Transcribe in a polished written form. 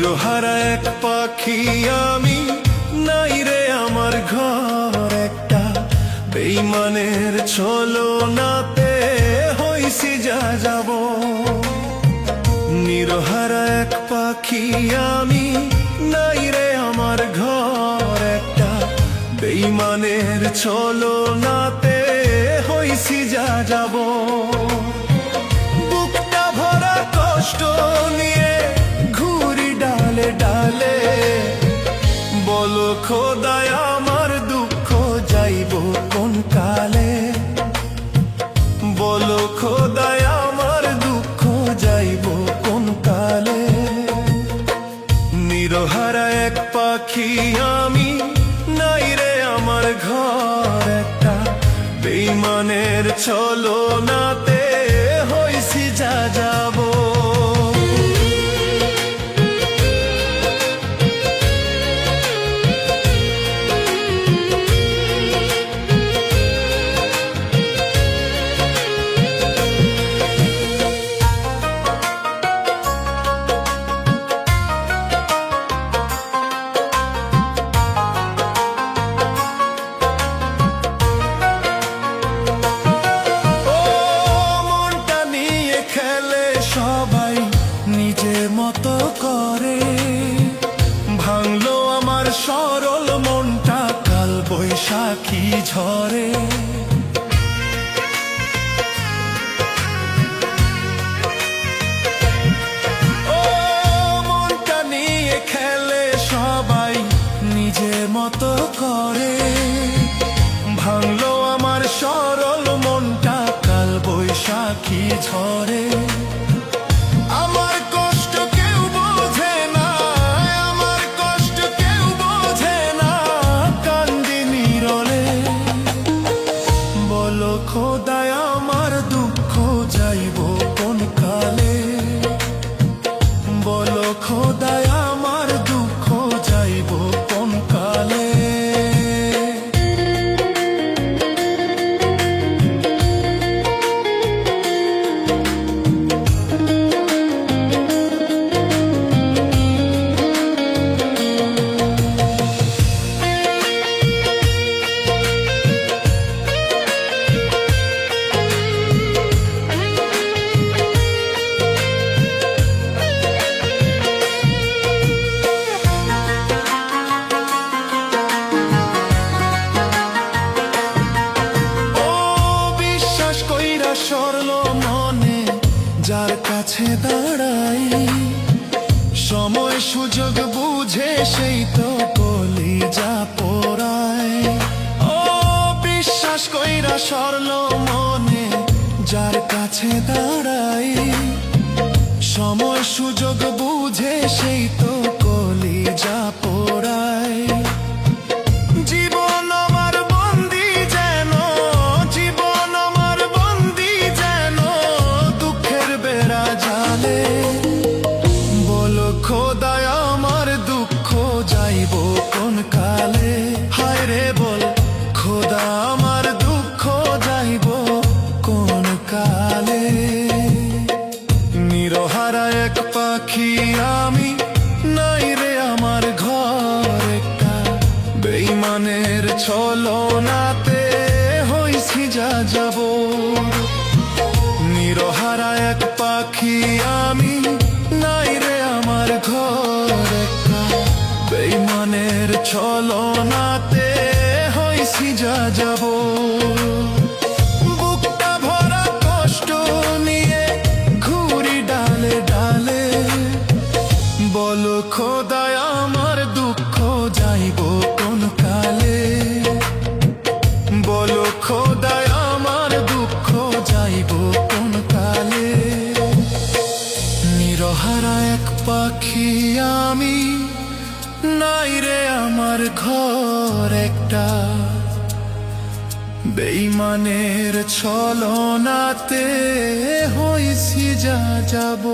নিরহারা এক পাখি আমি, নাই রে আমার ঘর একটা। বেইমানের ছলনাতে হইছি যা যাব। নিরহারা এক পাখি আমি, নাই রে আমার ঘর একটা। বেইমানের ছলনাতে হইছি যা যাব। বুকটা ভরা কষ্ট নিয়ে ঘুরি ডালে ডালে, বলো খোদায় আমার দুঃখ যাইব কোন কালে। বলো খোদায় আমার দুঃখ যাইব কোন কালে। নিরহারা এক পাখি আমি, নাই রে আমার ঘর একটা। বেইমানের ছলনাতে হইছি যা যাব। সবাই নিজের মতো করে, ভাঙলো আমার সরল মনটা কাল বৈশাখী ঝরে। ও মনটা নিয়ে খেলে সবাই নিজের মতো করে, ভাঙলো আমার সরল মনটা কাল বৈশাখী ঝরে। আমার কষ্ট কেউ বোঝে না, আমার কষ্ট কেউ বোঝে না, কান্দি নীরবে। বলো খোদায় আমার দুঃখ যাইব কোন কালে। বলো খোদায় আমার দুঃখ যাইব কোন কালে। সরল মনে যার কাছে দাঁড়াই, সময় সুযোগ বুঝে সেই তো কলিজা পোড়ায়। ও বিশ্বাস কইরা সরল মনে যার কাছে দাঁড়াই, সময় সুযোগ বুঝে সেই তো কলিজা পোড়ায়। জীবন আমার বন্দি যেন, জীবন আমার বন্দি যেন দুঃখের বেড়া জালে। বলো খোদায় আমার দুঃখ যাইব কোন কালে। হায় রে বল খোদা আমার দুঃখ যাইব কোন কালে। নিরহারা এক পাখি আমি, নাই রে আমার ঘর একটা। বেইমানের ছলনাতে হইছি যা যাব। নিরহারা এক পাখি আমি, নাই রে আমার ঘর একটা। বেইমানের ছলনাতে হইছি যা যাব। বুকটা ভরা কষ্ট নিয়ে ঘুরি ডালে ডালে, বলো খোদায় আমার দুঃখ যাইব কোন কালে। বলো খোদায় আমার দুঃখ যাইব কোন কালে। নিরহারা এক পাখি আমি, নাই রে আমার ঘর একটা। বেইমানের ছলনাতে হইছি যা যাব।